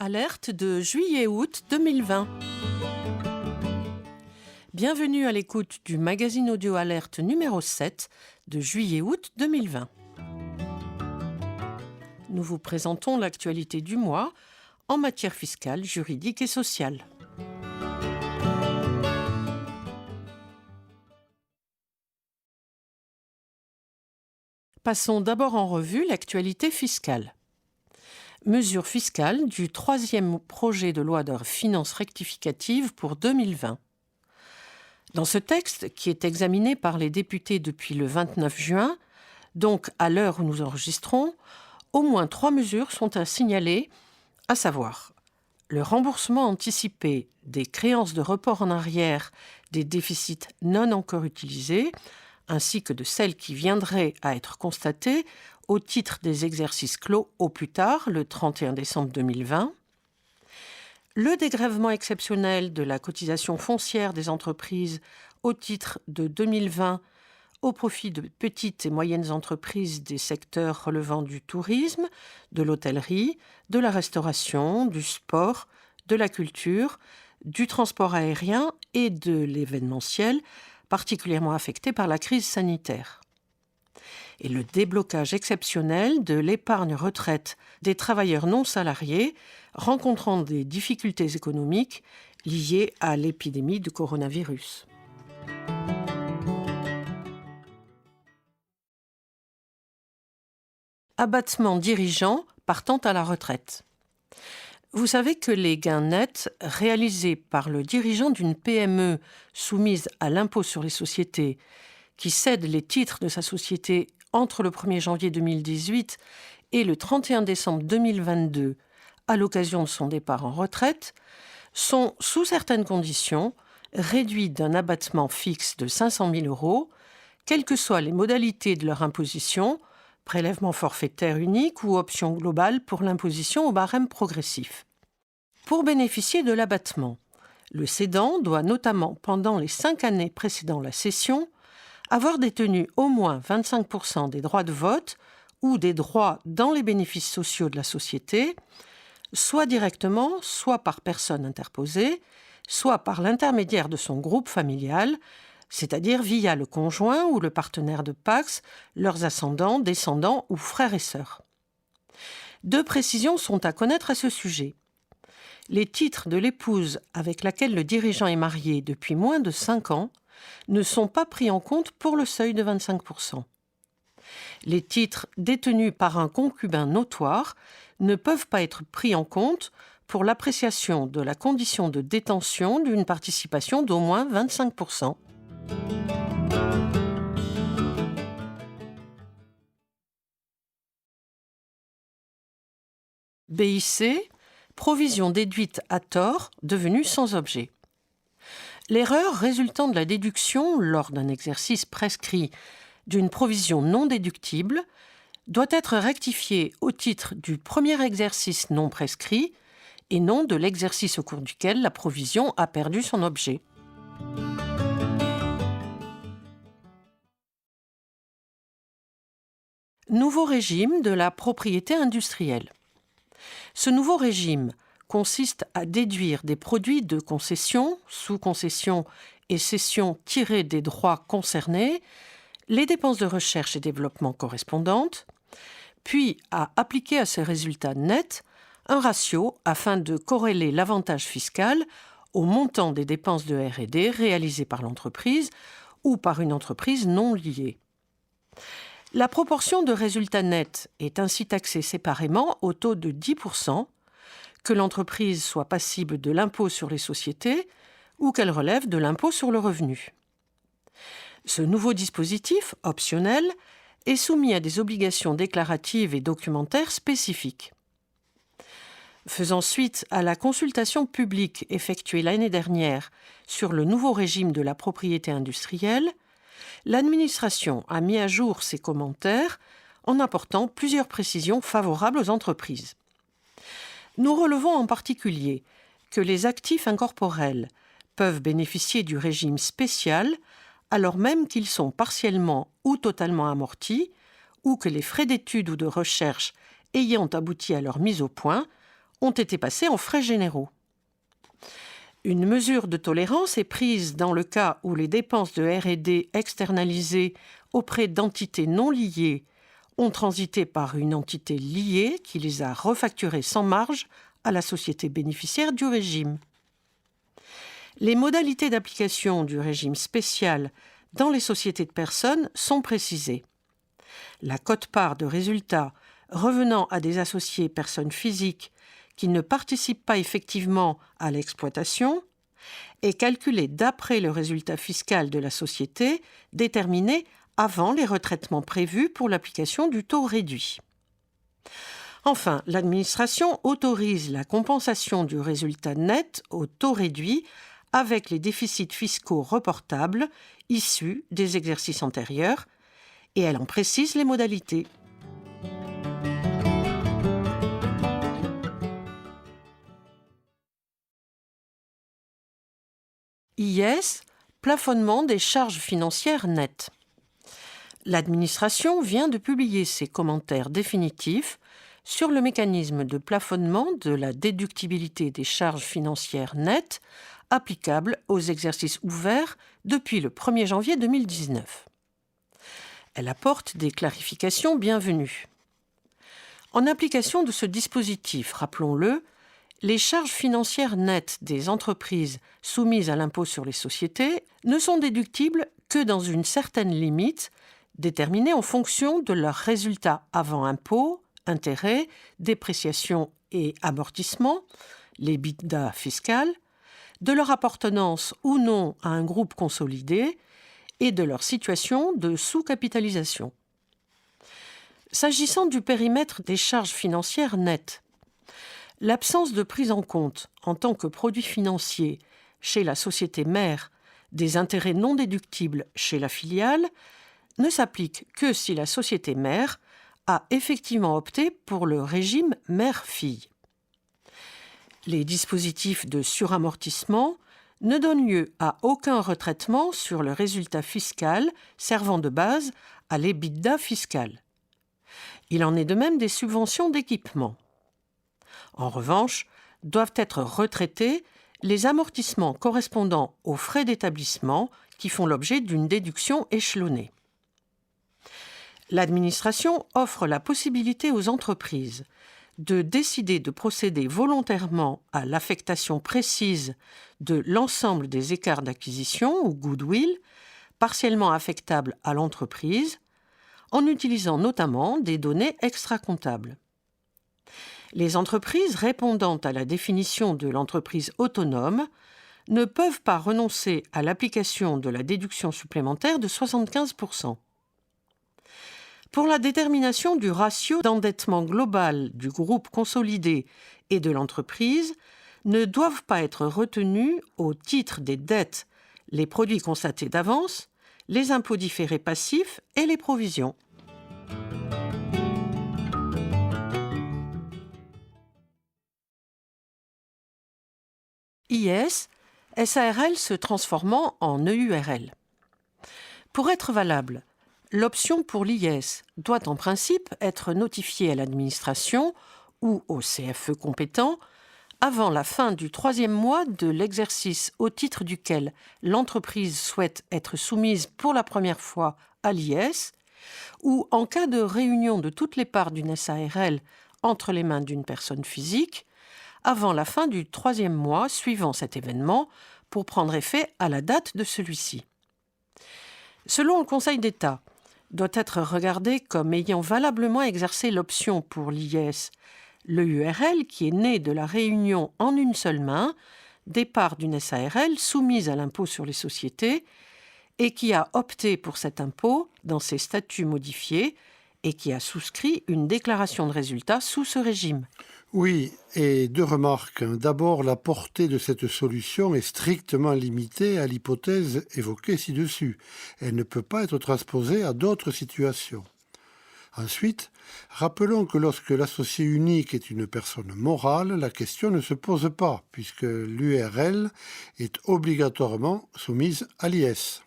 Alerte de juillet-août 2020. Bienvenue à l'écoute du magazine audio Alerte numéro 7 de juillet-août 2020. Nous vous présentons l'actualité du mois en matière fiscale, juridique et sociale. Passons d'abord en revue l'actualité fiscale. Mesures fiscales du troisième projet de loi de finances rectificative pour 2020. Dans ce texte, qui est examiné par les députés depuis le 29 juin, donc à l'heure où nous enregistrons, au moins 3 mesures sont à signaler, à savoir le remboursement anticipé des créances de report en arrière des déficits non encore utilisés, ainsi que de celles qui viendraient à être constatées au titre des exercices clos au plus tard, le 31 décembre 2020, le dégrèvement exceptionnel de la cotisation foncière des entreprises au titre de 2020 au profit de petites et moyennes entreprises des secteurs relevant du tourisme, de l'hôtellerie, de la restauration, du sport, de la culture, du transport aérien et de l'événementiel, particulièrement affectés par la crise sanitaire. Et le déblocage exceptionnel de l'épargne retraite des travailleurs non salariés rencontrant des difficultés économiques liées à l'épidémie du coronavirus. Abattement dirigeant partant à la retraite. Vous savez que les gains nets réalisés par le dirigeant d'une PME soumise à l'impôt sur les sociétés qui cède les titres de sa société entre le 1er janvier 2018 et le 31 décembre 2022 à l'occasion de son départ en retraite, sont, sous certaines conditions, réduits d'un abattement fixe de 500 000 €, quelles que soient les modalités de leur imposition, prélèvement forfaitaire unique ou option globale pour l'imposition au barème progressif. Pour bénéficier de l'abattement, le cédant doit notamment, pendant les 5 années précédant la cession, avoir détenu au moins 25% des droits de vote ou des droits dans les bénéfices sociaux de la société, soit directement, soit par personne interposée, soit par l'intermédiaire de son groupe familial, c'est-à-dire via le conjoint ou le partenaire de Pacs, leurs ascendants, descendants ou frères et sœurs. 2 précisions sont à connaître à ce sujet. Les titres de l'épouse avec laquelle le dirigeant est marié depuis moins de 5 ans ne sont pas pris en compte pour le seuil de 25%. Les titres détenus par un concubin notoire ne peuvent pas être pris en compte pour l'appréciation de la condition de détention d'une participation d'au moins 25%. BIC, provision déduite à tort devenue sans objet. L'erreur résultant de la déduction lors d'un exercice prescrit d'une provision non déductible doit être rectifiée au titre du premier exercice non prescrit et non de l'exercice au cours duquel la provision a perdu son objet. Nouveau régime de la propriété industrielle. Ce nouveau régime consiste à déduire des produits de concession, sous-concession et cession tirés des droits concernés, les dépenses de recherche et développement correspondantes, puis à appliquer à ces résultats nets un ratio afin de corréler l'avantage fiscal au montant des dépenses de R&D réalisées par l'entreprise ou par une entreprise non liée. La proportion de résultats nets est ainsi taxée séparément au taux de 10%, que l'entreprise soit passible de l'impôt sur les sociétés ou qu'elle relève de l'impôt sur le revenu. Ce nouveau dispositif, optionnel, est soumis à des obligations déclaratives et documentaires spécifiques. Faisant suite à la consultation publique effectuée l'année dernière sur le nouveau régime de la propriété industrielle, l'administration a mis à jour ses commentaires en apportant plusieurs précisions favorables aux entreprises. Nous relevons en particulier que les actifs incorporels peuvent bénéficier du régime spécial alors même qu'ils sont partiellement ou totalement amortis ou que les frais d'études ou de recherche ayant abouti à leur mise au point ont été passés en frais généraux. Une mesure de tolérance est prise dans le cas où les dépenses de R&D externalisées auprès d'entités non liées ont transité par une entité liée qui les a refacturées sans marge à la société bénéficiaire du régime. Les modalités d'application du régime spécial dans les sociétés de personnes sont précisées. La quote-part de résultats revenant à des associés personnes physiques qui ne participent pas effectivement à l'exploitation est calculée d'après le résultat fiscal de la société déterminé avant les retraitements prévus pour l'application du taux réduit. Enfin, l'administration autorise la compensation du résultat net au taux réduit avec les déficits fiscaux reportables issus des exercices antérieurs, et elle en précise les modalités. IS, plafonnement des charges financières nettes. L'administration vient de publier ses commentaires définitifs sur le mécanisme de plafonnement de la déductibilité des charges financières nettes applicables aux exercices ouverts depuis le 1er janvier 2019. Elle apporte des clarifications bienvenues. En application de ce dispositif, rappelons-le, les charges financières nettes des entreprises soumises à l'impôt sur les sociétés ne sont déductibles que dans une certaine limite déterminée en fonction de leurs résultats avant impôt, intérêts, dépréciation et amortissement, l'EBITDA fiscal, de leur appartenance ou non à un groupe consolidé et de leur situation de sous-capitalisation. S'agissant du périmètre des charges financières nettes, l'absence de prise en compte en tant que produit financier chez la société mère des intérêts non déductibles chez la filiale ne s'applique que si la société mère a effectivement opté pour le régime mère-fille. Les dispositifs de suramortissement ne donnent lieu à aucun retraitement sur le résultat fiscal servant de base à l'EBITDA fiscal. Il en est de même des subventions d'équipement. En revanche, doivent être retraités les amortissements correspondant aux frais d'établissement qui font l'objet d'une déduction échelonnée. L'administration offre la possibilité aux entreprises de décider de procéder volontairement à l'affectation précise de l'ensemble des écarts d'acquisition ou goodwill partiellement affectables à l'entreprise, en utilisant notamment des données extra-comptables. Les entreprises répondant à la définition de l'entreprise autonome ne peuvent pas renoncer à l'application de la déduction supplémentaire de 75%. Pour la détermination du ratio d'endettement global du groupe consolidé et de l'entreprise, ne doivent pas être retenus au titre des dettes les produits constatés d'avance, les impôts différés passifs et les provisions. IS, SARL se transformant en EURL. Pour être valable, l'option pour l'IS doit en principe être notifiée à l'administration ou au CFE compétent avant la fin du 3e mois de l'exercice au titre duquel l'entreprise souhaite être soumise pour la première fois à l'IS, ou en cas de réunion de toutes les parts d'une SARL entre les mains d'une personne physique, avant la fin du 3e mois suivant cet événement pour prendre effet à la date de celui-ci. Selon le Conseil d'État, doit être regardé comme ayant valablement exercé l'option pour l'IS, l'EURL qui est né de la réunion en une seule main des parts d'une SARL soumise à l'impôt sur les sociétés et qui a opté pour cet impôt dans ses statuts modifiés et qui a souscrit une déclaration de résultat sous ce régime. Oui, et 2 remarques. D'abord, la portée de cette solution est strictement limitée à l'hypothèse évoquée ci-dessus. Elle ne peut pas être transposée à d'autres situations. Ensuite, rappelons que lorsque l'associé unique est une personne morale, la question ne se pose pas, puisque l'URL est obligatoirement soumise à l'IS.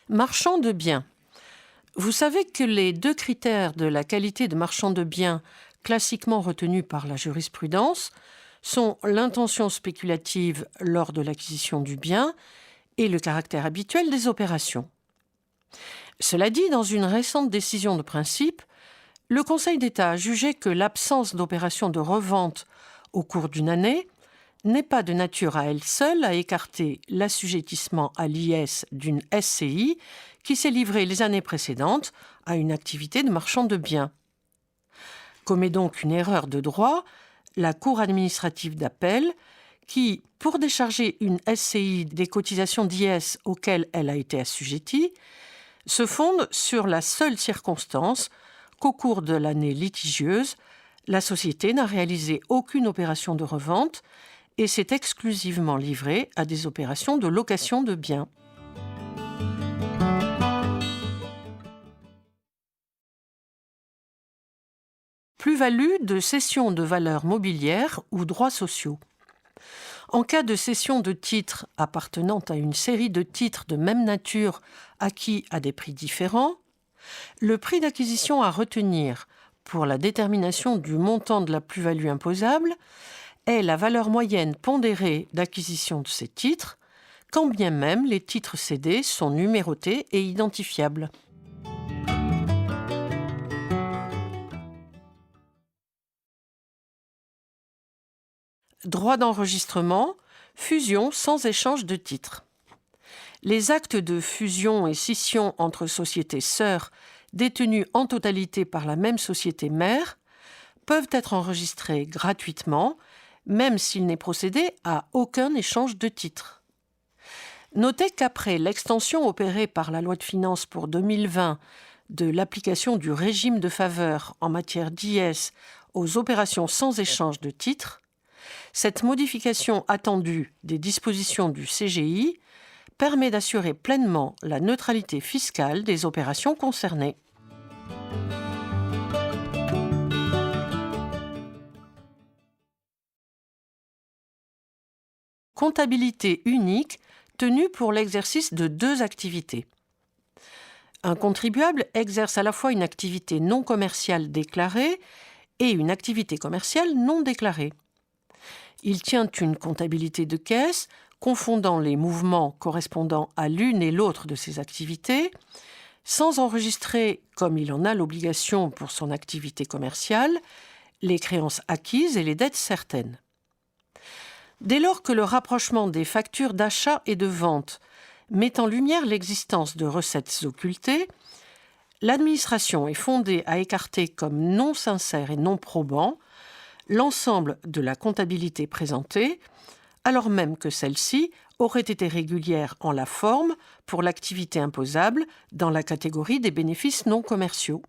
Marchand de biens. Vous savez que les deux critères de la qualité de marchand de biens classiquement retenus par la jurisprudence sont l'intention spéculative lors de l'acquisition du bien et le caractère habituel des opérations. Cela dit, dans une récente décision de principe, le Conseil d'État a jugé que l'absence d'opération de revente au cours d'une année n'est pas de nature à elle seule à écarter l'assujettissement à l'IS d'une SCI qui s'est livrée les années précédentes à une activité de marchand de biens. Commet donc une erreur de droit la Cour administrative d'appel qui, pour décharger une SCI des cotisations d'IS auxquelles elle a été assujettie, se fonde sur la seule circonstance qu'au cours de l'année litigieuse, la société n'a réalisé aucune opération de revente et s'est exclusivement livrée à des opérations de location de biens. Plus-value de cession de valeurs mobilières ou droits sociaux. En cas de cession de titres appartenant à une série de titres de même nature acquis à des prix différents, le prix d'acquisition à retenir pour la détermination du montant de la plus-value imposable est la valeur moyenne pondérée d'acquisition de ces titres, quand bien même les titres cédés sont numérotés et identifiables. Droit d'enregistrement, fusion sans échange de titres. Les actes de fusion et scission entre sociétés sœurs détenues en totalité par la même société mère peuvent être enregistrés gratuitement, même s'il n'est procédé à aucun échange de titres. Notez qu'après l'extension opérée par la loi de finances pour 2020 de l'application du régime de faveur en matière d'IS aux opérations sans échange de titres, cette modification attendue des dispositions du CGI permet d'assurer pleinement la neutralité fiscale des opérations concernées. Comptabilité unique tenue pour l'exercice de deux activités. Un contribuable exerce à la fois une activité non commerciale déclarée et une activité commerciale non déclarée. Il tient une comptabilité de caisse confondant les mouvements correspondant à l'une et l'autre de ses activités, sans enregistrer, comme il en a l'obligation pour son activité commerciale, les créances acquises et les dettes certaines. Dès lors que le rapprochement des factures d'achat et de vente met en lumière l'existence de recettes occultées, l'administration est fondée à écarter comme non sincère et non probant l'ensemble de la comptabilité présentée, alors même que celle-ci aurait été régulière en la forme pour l'activité imposable dans la catégorie des bénéfices non commerciaux.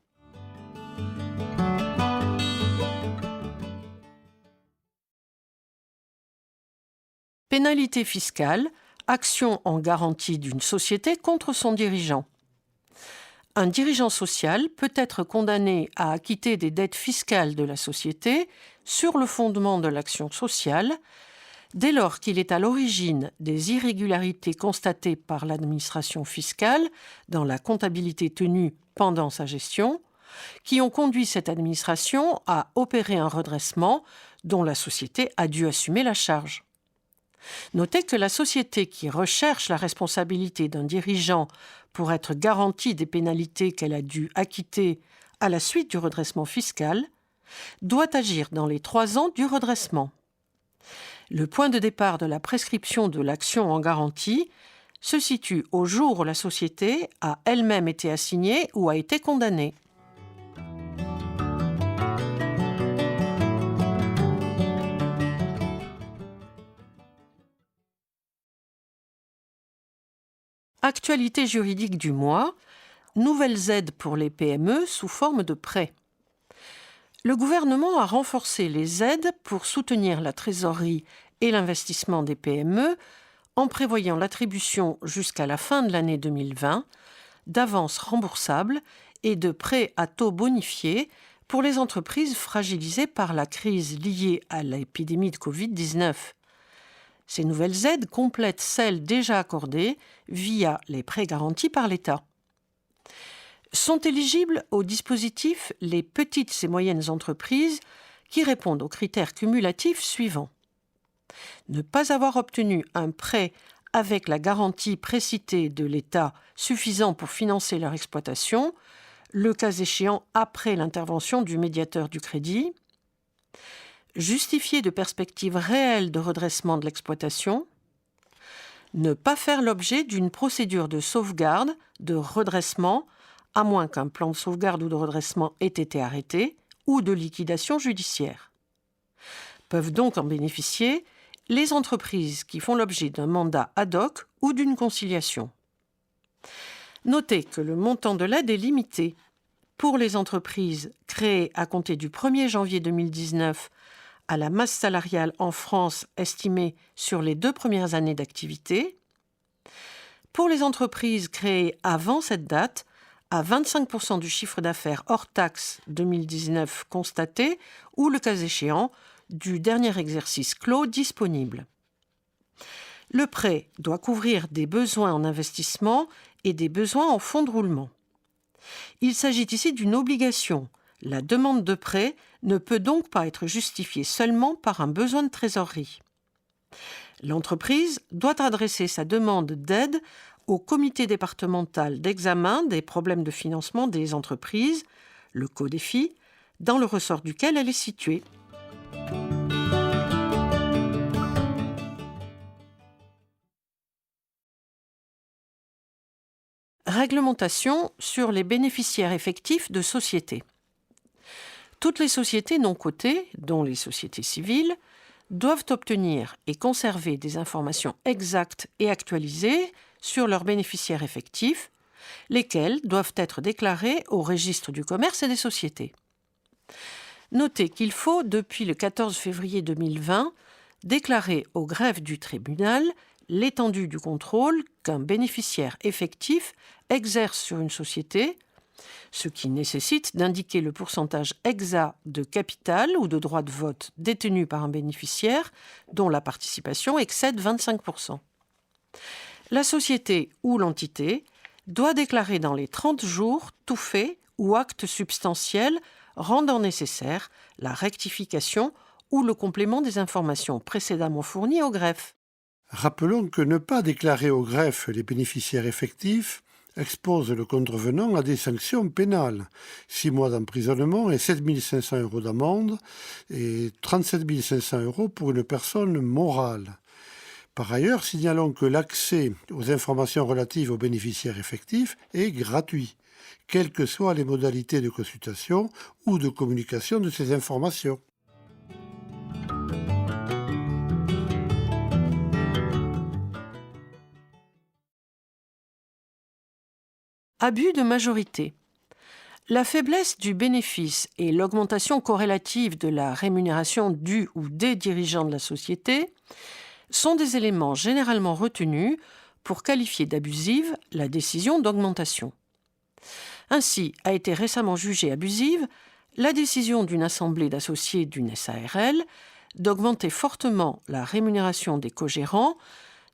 Pénalité fiscale, action en garantie d'une société contre son dirigeant. Un dirigeant social peut être condamné à acquitter des dettes fiscales de la société sur le fondement de l'action sociale, dès lors qu'il est à l'origine des irrégularités constatées par l'administration fiscale dans la comptabilité tenue pendant sa gestion, qui ont conduit cette administration à opérer un redressement dont la société a dû assumer la charge. Notez que la société qui recherche la responsabilité d'un dirigeant pour être garantie des pénalités qu'elle a dû acquitter à la suite du redressement fiscal doit agir dans les 3 ans du redressement. Le point de départ de la prescription de l'action en garantie se situe au jour où la société a elle-même été assignée ou a été condamnée. Actualité juridique du mois, nouvelles aides pour les PME sous forme de prêts. Le gouvernement a renforcé les aides pour soutenir la trésorerie et l'investissement des PME en prévoyant l'attribution jusqu'à la fin de l'année 2020 d'avances remboursables et de prêts à taux bonifiés pour les entreprises fragilisées par la crise liée à l'épidémie de Covid-19. Ces nouvelles aides complètent celles déjà accordées via les prêts garantis par l'État. Sont éligibles au dispositif les petites et moyennes entreprises qui répondent aux critères cumulatifs suivants. Ne pas avoir obtenu un prêt avec la garantie précitée de l'État suffisant pour financer leur exploitation, le cas échéant après l'intervention du médiateur du crédit, justifier de perspectives réelles de redressement de l'exploitation, ne pas faire l'objet d'une procédure de sauvegarde, de redressement, à moins qu'un plan de sauvegarde ou de redressement ait été arrêté, ou de liquidation judiciaire. Peuvent donc en bénéficier les entreprises qui font l'objet d'un mandat ad hoc ou d'une conciliation. Notez que le montant de l'aide est limité. Pour les entreprises créées à compter du 1er janvier 2019 à la masse salariale en France estimée sur les 2 premières années d'activité. Pour les entreprises créées avant cette date, à 25% du chiffre d'affaires hors taxe 2019 constaté ou, le cas échéant, du dernier exercice clos disponible. Le prêt doit couvrir des besoins en investissement et des besoins en fonds de roulement. Il s'agit ici d'une obligation. La demande de prêt ne peut donc pas être justifiée seulement par un besoin de trésorerie. L'entreprise doit adresser sa demande d'aide au comité départemental d'examen des problèmes de financement des entreprises, le CODEFI, dans le ressort duquel elle est située. Réglementation sur les bénéficiaires effectifs de sociétés. Toutes les sociétés non cotées, dont les sociétés civiles, doivent obtenir et conserver des informations exactes et actualisées sur leurs bénéficiaires effectifs, lesquels doivent être déclarés au registre du commerce et des sociétés. Notez qu'il faut, depuis le 14 février 2020, déclarer au greffe du tribunal l'étendue du contrôle qu'un bénéficiaire effectif exerce sur une société, ce qui nécessite d'indiquer le pourcentage exact de capital ou de droit de vote détenu par un bénéficiaire dont la participation excède 25%. La société ou l'entité doit déclarer dans les 30 jours tout fait ou acte substantiel rendant nécessaire la rectification ou le complément des informations précédemment fournies au greffe. Rappelons que ne pas déclarer au greffe les bénéficiaires effectifs expose le contrevenant à des sanctions pénales, 6 mois d'emprisonnement et 7 500 € d'amende et 37 500 € pour une personne morale. Par ailleurs, signalons que l'accès aux informations relatives aux bénéficiaires effectifs est gratuit, quelles que soient les modalités de consultation ou de communication de ces informations. Abus de majorité. La faiblesse du bénéfice et l'augmentation corrélative de la rémunération du ou des dirigeants de la société sont des éléments généralement retenus pour qualifier d'abusive la décision d'augmentation. Ainsi a été récemment jugée abusive la décision d'une assemblée d'associés d'une SARL d'augmenter fortement la rémunération des cogérants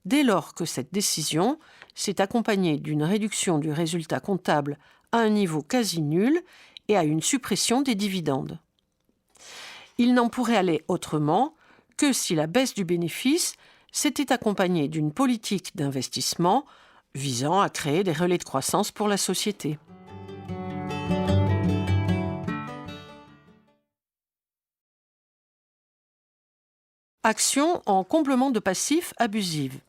dès lors que cette décision s'est accompagnée d'une réduction du résultat comptable à un niveau quasi nul et à une suppression des dividendes. Il n'en pourrait aller autrement que si la baisse du bénéfice s'était accompagnée d'une politique d'investissement visant à créer des relais de croissance pour la société. Action en complément de passif abusive.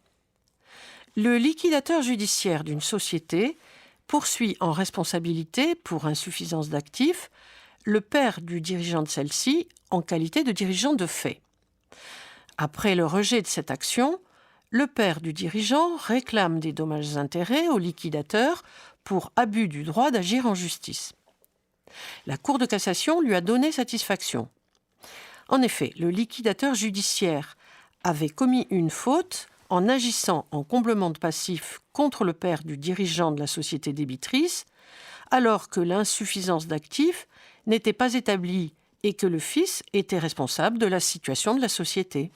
Le liquidateur judiciaire d'une société poursuit en responsabilité pour insuffisance d'actifs le père du dirigeant de celle-ci en qualité de dirigeant de fait. Après le rejet de cette action, le père du dirigeant réclame des dommages-intérêts au liquidateur pour abus du droit d'agir en justice. La Cour de cassation lui a donné satisfaction. En effet, le liquidateur judiciaire avait commis une faute en agissant en comblement de passif contre le père du dirigeant de la société débitrice, alors que l'insuffisance d'actifs n'était pas établie et que le fils était responsable de la situation de la société.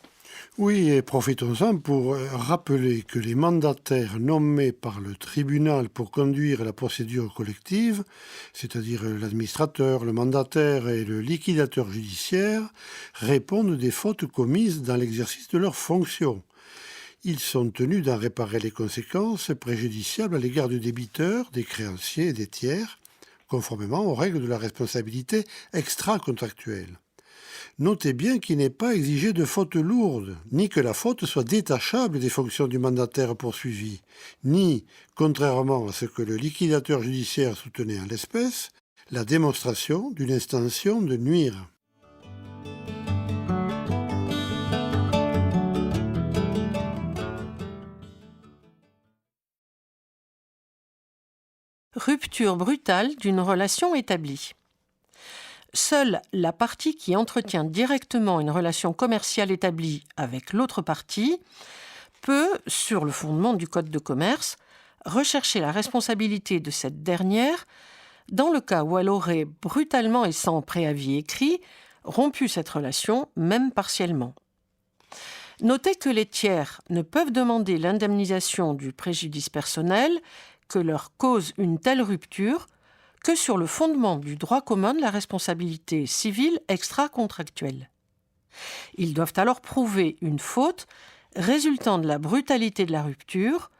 Oui, et profitons-en pour rappeler que les mandataires nommés par le tribunal pour conduire la procédure collective, c'est-à-dire l'administrateur, le mandataire et le liquidateur judiciaire, répondent des fautes commises dans l'exercice de leurs fonctions. Ils sont tenus d'en réparer les conséquences préjudiciables à l'égard du débiteur, des créanciers et des tiers, conformément aux règles de la responsabilité extra-contractuelle. Notez bien qu'il n'est pas exigé de faute lourde, ni que la faute soit détachable des fonctions du mandataire poursuivi, ni, contrairement à ce que le liquidateur judiciaire soutenait en l'espèce, la démonstration d'une intention de nuire. Rupture brutale d'une relation établie. Seule la partie qui entretient directement une relation commerciale établie avec l'autre partie peut, sur le fondement du Code de commerce, rechercher la responsabilité de cette dernière dans le cas où elle aurait brutalement et sans préavis écrit rompu cette relation, même partiellement. Notez que les tiers ne peuvent demander l'indemnisation du préjudice personnel que leur cause une telle rupture que sur le fondement du droit commun de la responsabilité civile extra-contractuelle. Ils doivent alors prouver une faute résultant de la brutalité de la rupture,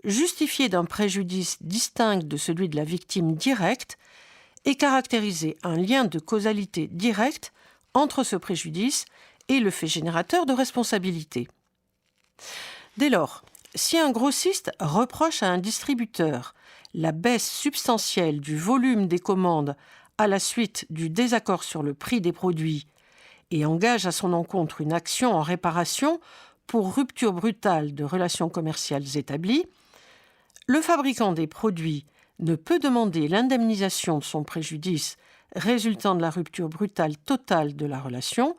justifiée d'un préjudice distinct de celui de la victime directe et caractériser un lien de causalité directe entre ce préjudice et le fait générateur de responsabilité. Dès lors, si un grossiste reproche à un distributeur la baisse substantielle du volume des commandes à la suite du désaccord sur le prix des produits et engage à son encontre une action en réparation pour rupture brutale de relations commerciales établies, le fabricant des produits ne peut demander l'indemnisation de son préjudice résultant de la rupture brutale totale de la relation,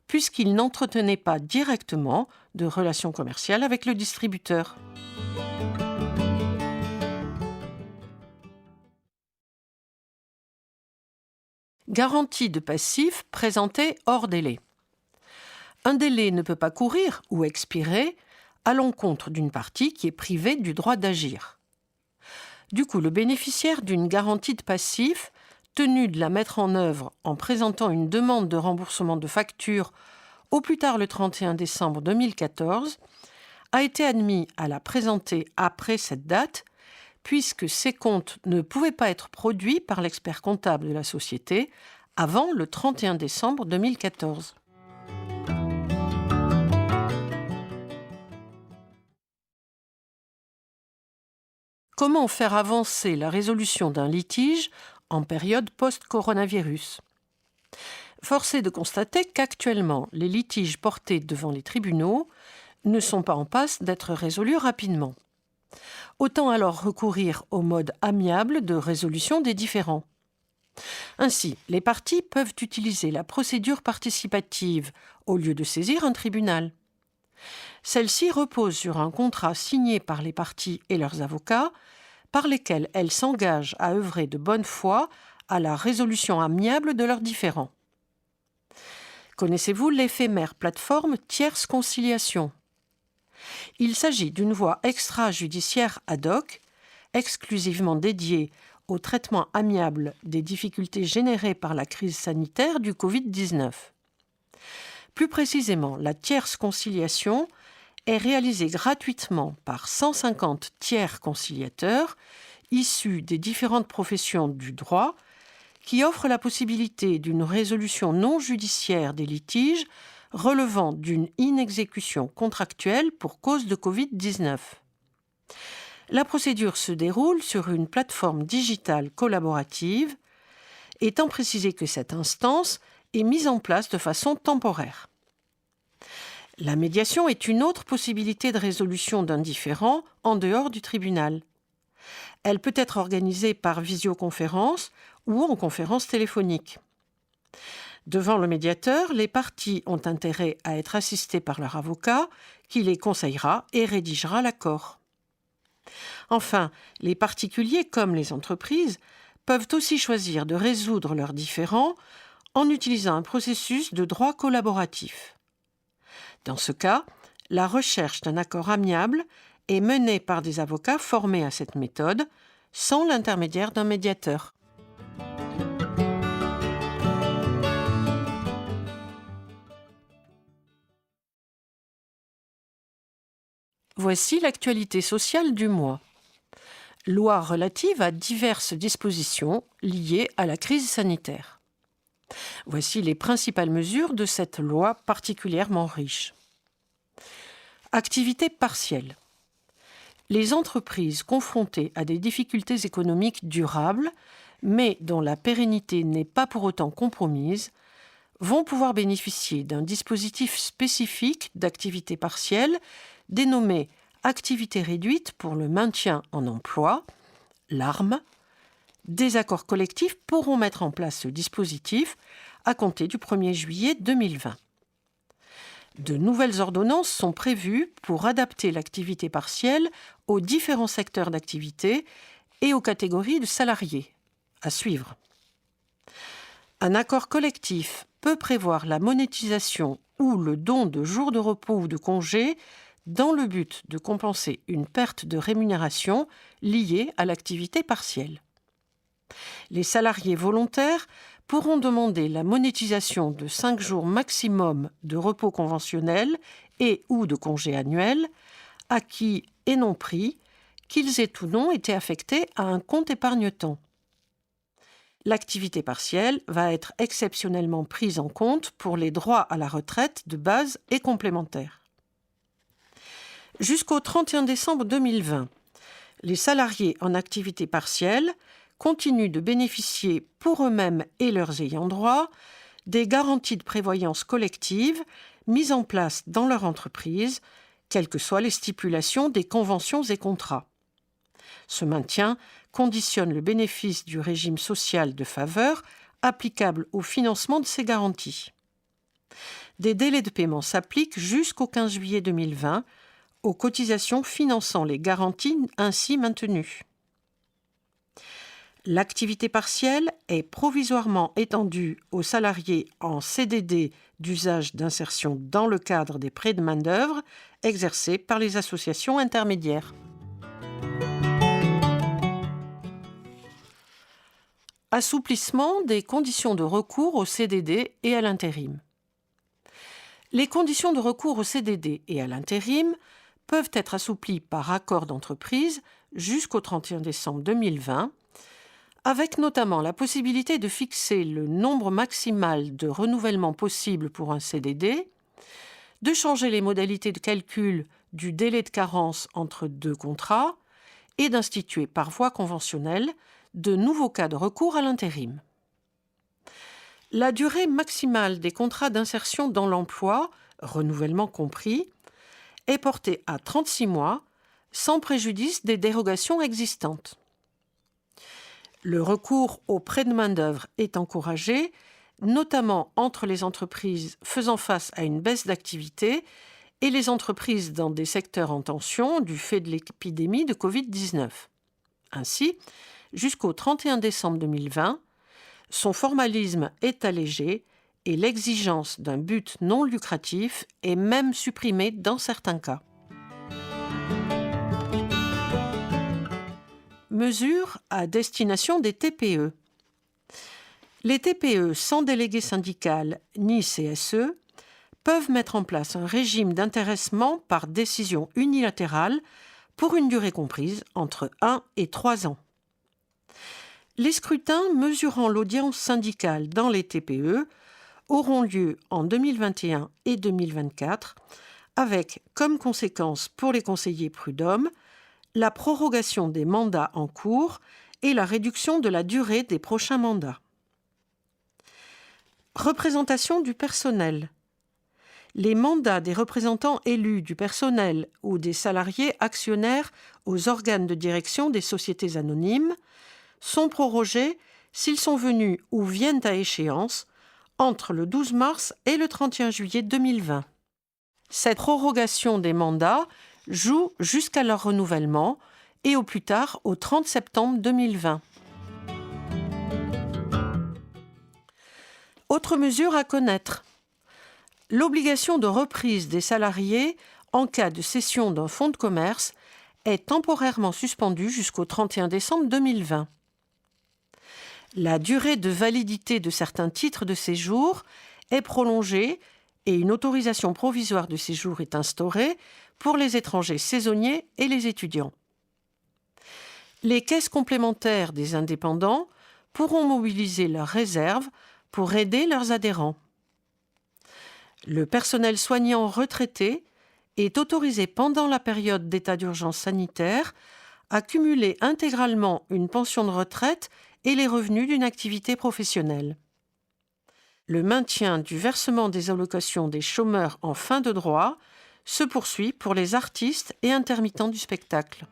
puisqu'il n'entretenait pas directement de relations commerciales avec le distributeur. Garantie de passif présentée hors délai. Un délai ne peut pas courir ou expirer à l'encontre d'une partie qui est privée du droit d'agir. Du coup, le bénéficiaire d'une garantie de passif, tenu de la mettre en œuvre en présentant une demande de remboursement de facture au plus tard le 31 décembre 2014, a été admis à la présenter après cette date, puisque ces comptes ne pouvaient pas être produits par l'expert comptable de la société avant le 31 décembre 2014. Comment faire avancer la résolution d'un litige en période post-coronavirus ? Force est de constater qu'actuellement, les litiges portés devant les tribunaux ne sont pas en passe d'être résolus rapidement. Autant alors recourir au mode amiable de résolution des différends. Ainsi, les parties peuvent utiliser la procédure participative au lieu de saisir un tribunal. Celle-ci repose sur un contrat signé par les parties et leurs avocats, par lesquels elles s'engagent à œuvrer de bonne foi à la résolution amiable de leurs différends. Connaissez-vous l'éphémère plateforme Tierce Conciliation ? Il s'agit d'une voie extrajudiciaire ad hoc, exclusivement dédiée au traitement amiable des difficultés générées par la crise sanitaire du Covid-19. Plus précisément, la tierce conciliation est réalisée gratuitement par 150 tiers conciliateurs issus des différentes professions du droit qui offrent la possibilité d'une résolution non judiciaire des litiges relevant d'une inexécution contractuelle pour cause de Covid-19. La procédure se déroule sur une plateforme digitale collaborative, étant précisé que cette instance est mise en place de façon temporaire. La médiation est une autre possibilité de résolution d'un différend en dehors du tribunal. Elle peut être organisée par visioconférence ou en conférence téléphonique. Devant le médiateur, les parties ont intérêt à être assistées par leur avocat qui les conseillera et rédigera l'accord. Enfin, les particuliers comme les entreprises peuvent aussi choisir de résoudre leurs différends en utilisant un processus de droit collaboratif. Dans ce cas, la recherche d'un accord amiable est menée par des avocats formés à cette méthode, sans l'intermédiaire d'un médiateur. Voici l'actualité sociale du mois. Loi relative à diverses dispositions liées à la crise sanitaire. Voici les principales mesures de cette loi particulièrement riche. Activité partielle. Les entreprises confrontées à des difficultés économiques durables, mais dont la pérennité n'est pas pour autant compromise, vont pouvoir bénéficier d'un dispositif spécifique d'activité partielle dénommé activité réduite pour le maintien en emploi, l'ARME. Des accords collectifs pourront mettre en place ce dispositif à compter du 1er juillet 2020. De nouvelles ordonnances sont prévues pour adapter l'activité partielle aux différents secteurs d'activité et aux catégories de salariés. À suivre. Un accord collectif peut prévoir la monétisation ou le don de jours de repos ou de congés dans le but de compenser une perte de rémunération liée à l'activité partielle. Les salariés volontaires pourront demander la monétisation de 5 jours maximum de repos conventionnel et ou de congés annuels, acquis et non pris, qu'ils aient ou non été affectés à un compte épargne-temps. L'activité partielle va être exceptionnellement prise en compte pour les droits à la retraite de base et complémentaires. Jusqu'au 31 décembre 2020, les salariés en activité partielle continuent de bénéficier pour eux-mêmes et leurs ayants droit des garanties de prévoyance collective mises en place dans leur entreprise, quelles que soient les stipulations des conventions et contrats. Ce maintien conditionne le bénéfice du régime social de faveur applicable au financement de ces garanties. Des délais de paiement s'appliquent jusqu'au 15 juillet 2020 aux cotisations finançant les garanties ainsi maintenues. L'activité partielle est provisoirement étendue aux salariés en CDD d'usage d'insertion dans le cadre des prêts de main-d'œuvre exercés par les associations intermédiaires. Assouplissement des conditions de recours au CDD et à l'intérim. Les conditions de recours au CDD et à l'intérim peuvent être assouplies par accord d'entreprise jusqu'au 31 décembre 2020, avec notamment la possibilité de fixer le nombre maximal de renouvellements possibles pour un CDD, de changer les modalités de calcul du délai de carence entre 2 contrats et d'instituer par voie conventionnelle de nouveaux cas de recours à l'intérim. La durée maximale des contrats d'insertion dans l'emploi, renouvellement compris, est portée à 36 mois, sans préjudice des dérogations existantes. Le recours aux prêts de main-d'œuvre est encouragé, notamment entre les entreprises faisant face à une baisse d'activité et les entreprises dans des secteurs en tension du fait de l'épidémie de Covid-19. Ainsi, jusqu'au 31 décembre 2020, son formalisme est allégé et l'exigence d'un but non lucratif est même supprimée dans certains cas. Mesures à destination des TPE. Les TPE sans délégué syndical ni CSE peuvent mettre en place un régime d'intéressement par décision unilatérale pour une durée comprise entre 1 et 3 ans. Les scrutins mesurant l'audience syndicale dans les TPE auront lieu en 2021 et 2024, avec comme conséquence pour les conseillers prud'hommes la prorogation des mandats en cours et la réduction de la durée des prochains mandats. Représentation du personnel. Les mandats des représentants élus du personnel ou des salariés actionnaires aux organes de direction des sociétés anonymes sont prorogés s'ils sont venus ou viennent à échéance entre le 12 mars et le 31 juillet 2020. Cette prorogation des mandats joue jusqu'à leur renouvellement et au plus tard au 30 septembre 2020. Autre mesure à connaître. L'obligation de reprise des salariés en cas de cession d'un fonds de commerce est temporairement suspendue jusqu'au 31 décembre 2020. La durée de validité de certains titres de séjour est prolongée et une autorisation provisoire de séjour est instaurée pour les étrangers saisonniers et les étudiants. Les caisses complémentaires des indépendants pourront mobiliser leurs réserves pour aider leurs adhérents. Le personnel soignant retraité est autorisé pendant la période d'état d'urgence sanitaire à cumuler intégralement une pension de retraite et les revenus d'une activité professionnelle. Le maintien du versement des allocations des chômeurs en fin de droit se poursuit pour les artistes et intermittents du spectacle.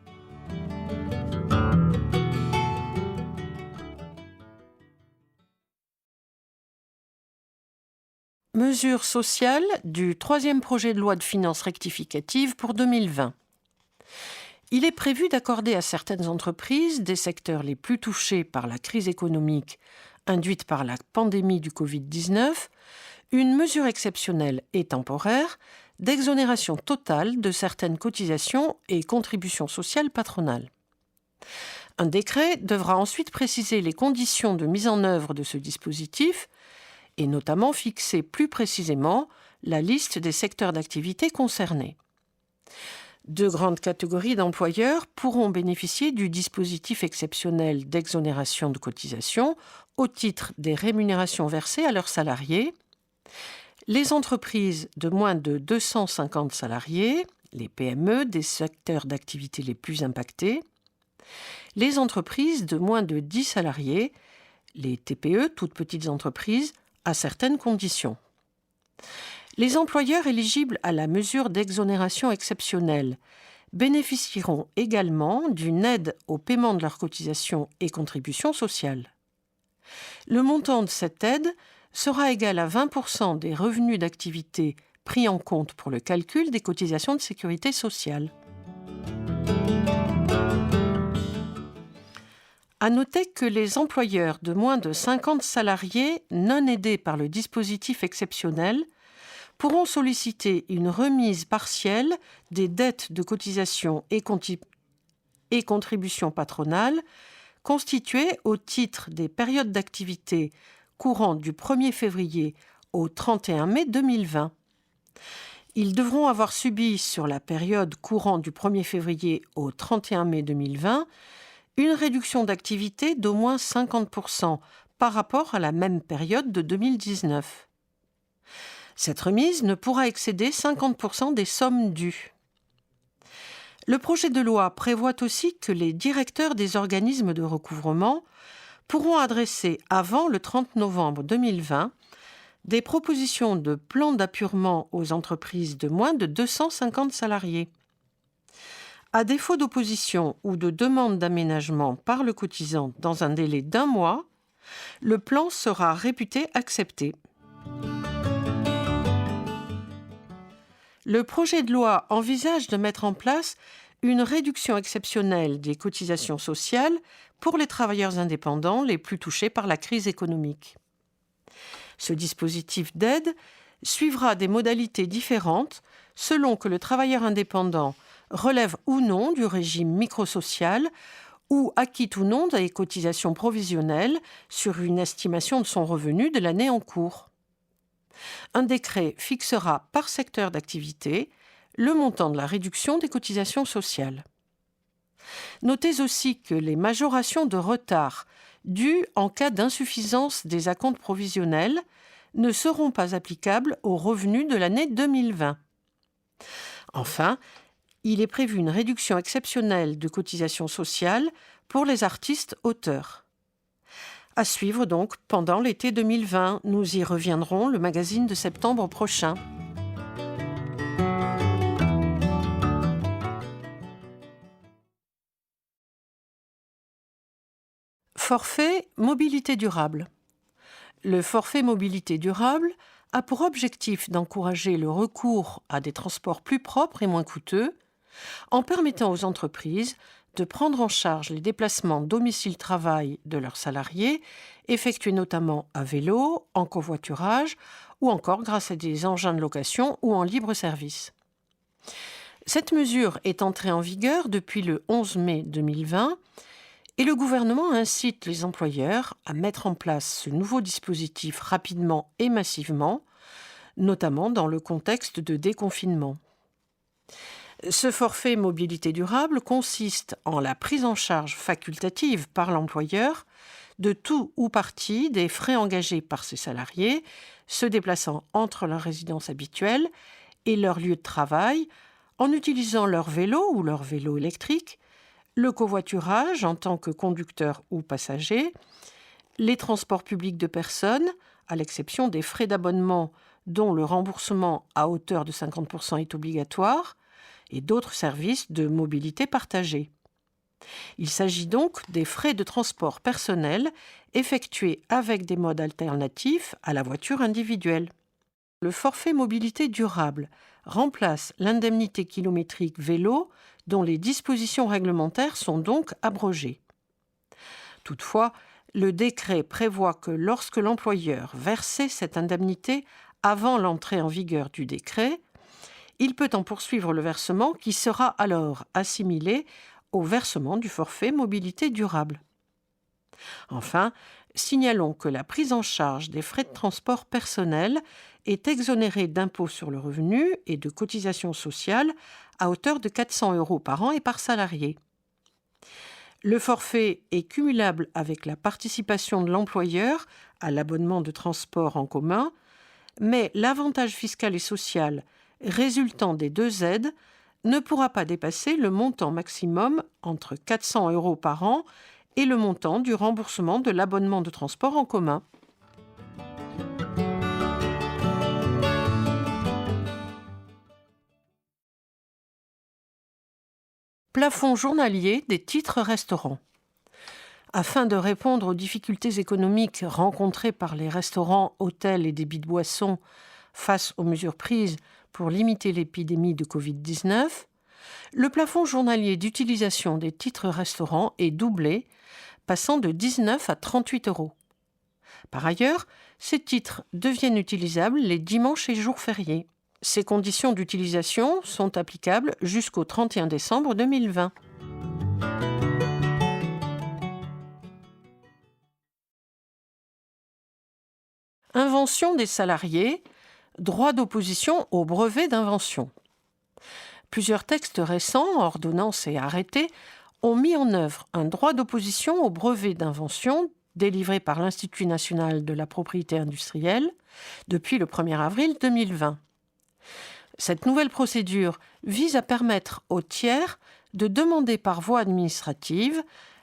Mesures sociales du troisième projet de loi de finances rectificative pour 2020. Il est prévu d'accorder à certaines entreprises des secteurs les plus touchés par la crise économique induite par la pandémie du Covid-19 une mesure exceptionnelle et temporaire d'exonération totale de certaines cotisations et contributions sociales patronales. Un décret devra ensuite préciser les conditions de mise en œuvre de ce dispositif et notamment fixer plus précisément la liste des secteurs d'activité concernés. Deux grandes catégories d'employeurs pourront bénéficier du dispositif exceptionnel d'exonération de cotisations au titre des rémunérations versées à leurs salariés. Les entreprises de moins de 250 salariés, les PME des secteurs d'activité les plus impactés, les entreprises de moins de 10 salariés, les TPE, toutes petites entreprises, à certaines conditions. Les employeurs éligibles à la mesure d'exonération exceptionnelle bénéficieront également d'une aide au paiement de leurs cotisations et contributions sociales. Le montant de cette aide sera égal à 20% des revenus d'activité pris en compte pour le calcul des cotisations de sécurité sociale. À noter que les employeurs de moins de 50 salariés non aidés par le dispositif exceptionnel pourront solliciter une remise partielle des dettes de cotisations et contributions patronales constituées au titre des périodes d'activité courant du 1er février au 31 mai 2020. Ils devront avoir subi sur la période courant du 1er février au 31 mai 2020 une réduction d'activité d'au moins 50% par rapport à la même période de 2019. Cette remise ne pourra excéder 50% des sommes dues. Le projet de loi prévoit aussi que les directeurs des organismes de recouvrement pourront adresser avant le 30 novembre 2020 des propositions de plan d'appurement aux entreprises de moins de 250 salariés. À défaut d'opposition ou de demande d'aménagement par le cotisant dans un délai d'1 mois, le plan sera réputé accepté. Le projet de loi envisage de mettre en place une réduction exceptionnelle des cotisations sociales pour les travailleurs indépendants les plus touchés par la crise économique. Ce dispositif d'aide suivra des modalités différentes selon que le travailleur indépendant relève ou non du régime microsocial ou acquitte ou non des cotisations provisionnelles sur une estimation de son revenu de l'année en cours. Un décret fixera par secteur d'activité le montant de la réduction des cotisations sociales. Notez aussi que les majorations de retard dues en cas d'insuffisance des acomptes provisionnels ne seront pas applicables aux revenus de l'année 2020. Enfin, il est prévu une réduction exceptionnelle de cotisations sociales pour les artistes auteurs. À suivre donc pendant l'été 2020, nous y reviendrons, le magazine de septembre prochain. Forfait mobilité durable. Le forfait mobilité durable a pour objectif d'encourager le recours à des transports plus propres et moins coûteux, en permettant aux entreprises de prendre en charge les déplacements domicile-travail de leurs salariés, effectués notamment à vélo, en covoiturage ou encore grâce à des engins de location ou en libre service. Cette mesure est entrée en vigueur depuis le 11 mai 2020 et le gouvernement incite les employeurs à mettre en place ce nouveau dispositif rapidement et massivement, notamment dans le contexte de déconfinement. Ce forfait mobilité durable consiste en la prise en charge facultative par l'employeur de tout ou partie des frais engagés par ses salariés se déplaçant entre leur résidence habituelle et leur lieu de travail en utilisant leur vélo ou leur vélo électrique, le covoiturage en tant que conducteur ou passager, les transports publics de personnes, à l'exception des frais d'abonnement dont le remboursement à hauteur de 50% est obligatoire, et d'autres services de mobilité partagée. Il s'agit donc des frais de transport personnel effectués avec des modes alternatifs à la voiture individuelle. Le forfait mobilité durable remplace l'indemnité kilométrique vélo dont les dispositions réglementaires sont donc abrogées. Toutefois, le décret prévoit que lorsque l'employeur versait cette indemnité avant l'entrée en vigueur du décret, il peut en poursuivre le versement qui sera alors assimilé au versement du forfait mobilité durable. Enfin, signalons que la prise en charge des frais de transport personnel est exonérée d'impôt sur le revenu et de cotisations sociales à hauteur de 400 € par an et par salarié. Le forfait est cumulable avec la participation de l'employeur à l'abonnement de transport en commun, mais l'avantage fiscal et social résultant des deux aides ne pourra pas dépasser le montant maximum entre 400 € par an et le montant du remboursement de l'abonnement de transport en commun. Plafond journalier des titres restaurants. Afin de répondre aux difficultés économiques rencontrées par les restaurants, hôtels et débits de boissons face aux mesures prises pour limiter l'épidémie de Covid-19, le plafond journalier d'utilisation des titres restaurants est doublé, passant de 19 à 38 €. Par ailleurs, ces titres deviennent utilisables les dimanches et jours fériés. Ces conditions d'utilisation sont applicables jusqu'au 31 décembre 2020. Invention des salariés, droit d'opposition au brevet d'invention. Plusieurs textes récents, ordonnances et arrêtés, ont mis en œuvre un droit d'opposition au brevet d'invention délivré par l'Institut national de la propriété industrielle depuis le 1er avril 2020. Cette nouvelle procédure vise à permettre aux tiers de demander par voie administrative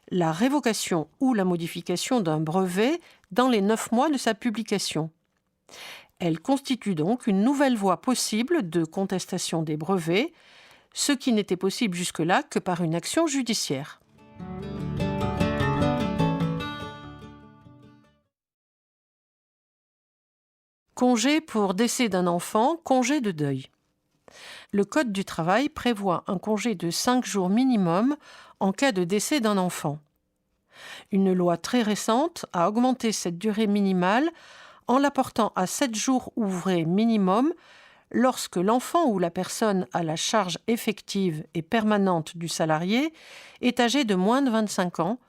la révocation ou la modification d'un brevet dans les 9 mois de sa publication. Elle constitue donc une nouvelle voie possible de contestation des brevets, ce qui n'était possible jusque-là que par une action judiciaire. Congé pour décès d'un enfant, congé de deuil. Le Code du travail prévoit un congé de 5 jours minimum en cas de décès d'un enfant. Une loi très récente a augmenté cette durée minimale en la portant à 7 jours ouvrés minimum lorsque l'enfant ou la personne à la charge effective et permanente du salarié est âgé de moins de 25 ans,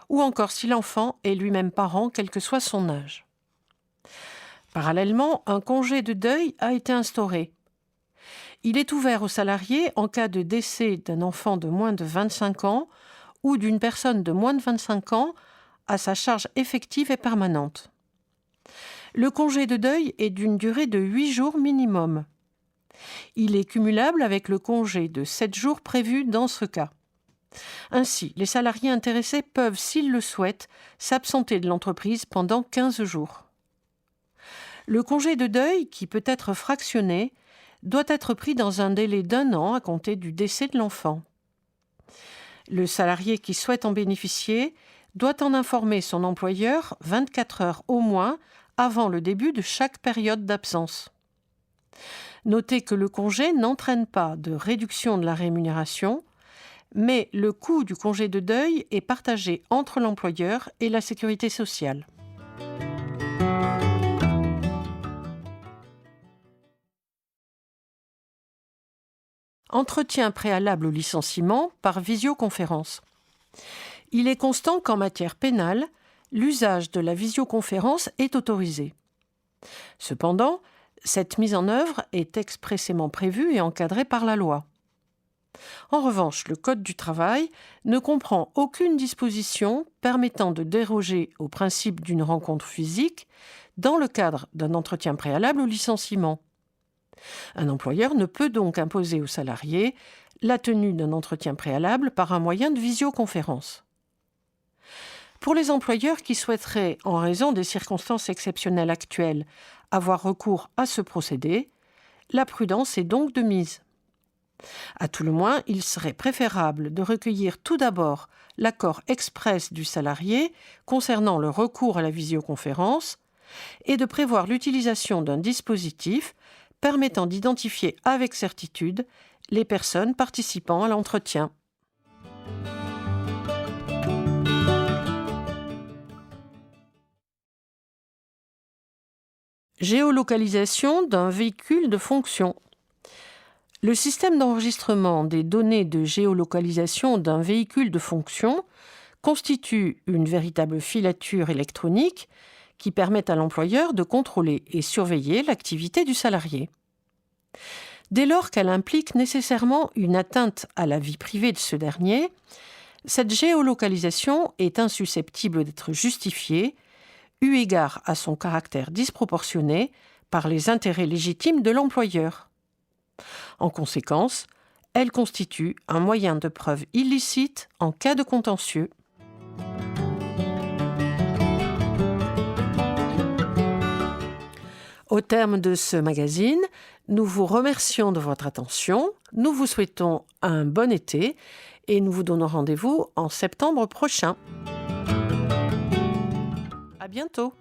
ou encore si l'enfant est lui-même parent, quel que soit son âge. Parallèlement, un congé de deuil a été instauré. Il est ouvert aux salariés en cas de décès d'un enfant de moins de 25 ans ou d'une personne de moins de 25 ans à sa charge effective et permanente. Le congé de deuil est d'une durée de 8 jours minimum. Il est cumulable avec le congé de 7 jours prévu dans ce cas. Ainsi, les salariés intéressés peuvent, s'ils le souhaitent, s'absenter de l'entreprise pendant 15 jours. Le congé de deuil, qui peut être fractionné, doit être pris dans un délai d'1 an à compter du décès de l'enfant. Le salarié qui souhaite en bénéficier doit en informer son employeur 24 heures au moins avant le début de chaque période d'absence. Notez que le congé n'entraîne pas de réduction de la rémunération, mais le coût du congé de deuil est partagé entre l'employeur et la sécurité sociale. Entretien préalable au licenciement par visioconférence. Il est constant qu'en matière pénale, l'usage de la visioconférence est autorisé. Cependant, cette mise en œuvre est expressément prévue et encadrée par la loi. En revanche, le Code du travail ne comprend aucune disposition permettant de déroger au principe d'une rencontre physique dans le cadre d'un entretien préalable au licenciement. Un employeur ne peut donc imposer aux salariés la tenue d'un entretien préalable par un moyen de visioconférence. Pour les employeurs qui souhaiteraient, en raison des circonstances exceptionnelles actuelles, avoir recours à ce procédé, la prudence est donc de mise. À tout le moins, il serait préférable de recueillir tout d'abord l'accord express du salarié concernant le recours à la visioconférence et de prévoir l'utilisation d'un dispositif permettant d'identifier avec certitude les personnes participant à l'entretien. Géolocalisation d'un véhicule de fonction. Le système d'enregistrement des données de géolocalisation d'un véhicule de fonction constitue une véritable filature électronique qui permet à l'employeur de contrôler et surveiller l'activité du salarié. Dès lors qu'elle implique nécessairement une atteinte à la vie privée de ce dernier, cette géolocalisation est insusceptible d'être justifiée, eu égard à son caractère disproportionné par les intérêts légitimes de l'employeur. En conséquence, elle constitue un moyen de preuve illicite en cas de contentieux. Au terme de ce magazine, nous vous remercions de votre attention, nous vous souhaitons un bon été et nous vous donnons rendez-vous en septembre prochain. À bientôt.